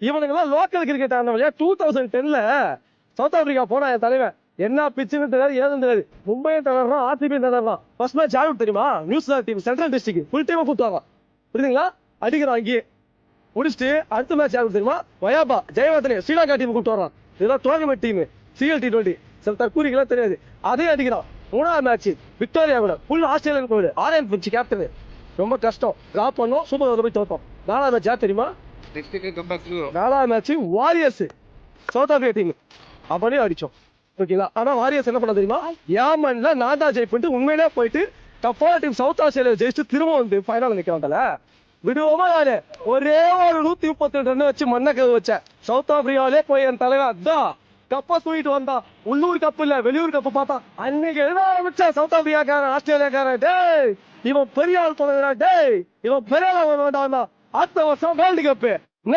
இவனுங்கெல்லாம் local cricket ஆனவங்க 2010ல south Africa போனா என் தலைவன் என்ன பிச்சுன்னு தெரியாது ஏதுன்னு தெரியாது. மும்பையும் தளரலாம், ஆர்சிபி தளரலாம். ஃபர்ஸ்ட் மேட்ச் யாரும் தெரியுமா? New Zealand team central district full டைமா கூட்டுவாங்க. புரியுதுங்களா? அடிக்கிறான் அங்கேயே முடிச்சுட்டு அடுத்த மேட்ச் யாரும் தெரியுமா? வயாபா ஜெயவர்தனே ஸ்ரீலங்கா டீம் கூப்பிட்டு வரான். இதெல்லாம் டோர்னமெண்ட் டீம் CL T20 சில தற்கூரிக்கெல்லாம் தெரியாது. அதே அடிக்கிறான். மூணாவது மேட்ச் விக்டோரியா கூட ஃபுல் ஆஸ்திரேலியன் கோடு ஆரியன் பிச்சு கேப்டன் ரொம்ப கஷ்டம் டிராப் பண்ணோம். சூப்பர் ஓவர் போய் தோத்தோம். நாலாவது மேட்ச் யார் தெரியுமா? நாலாவது match warriors south Africa team அப்படியே அடிச்சோம். ஓகேங்களா? ஆனா வாரியர்ஸ் என்ன பண்ண தெரியுமா? ஏமன்ல நான் தான் ஜெயிப்பிட்டு உண்மையிலே போயிட்டு டஃப்பான டீம் சவுத் ஆஸ்திரேலியா ஜெயிச்சுட்டு திரும்ப வந்து ஃபைனல் நிற்கிறாங்கல்ல விடுவோமா? நானு ஒரே ஒரு 132 ரன் வச்சு மண்ணை கவு வச்சேன். சவுத் ஆப்பிரிக்காவிலே போய் என் தலைவன் அதான் கப்பை தூக்கிட்டு வந்தான். உள்ளூர் கப்பு இல்ல வெளியூர் கப்பு பார்த்தா அன்னைக்கு எழுத ஆரம்பிச்சா சவுத் ஆப்பிரிக்காக்காரன் ஆஸ்திரேலியாக்காரன் டேய் இவன் பெரிய ஆள் சொல்லுறா டேய் இவன் பெரிய ஆள் வேண்டாம் அடுத்த வருஷம் வேர்ல்டு கப்பு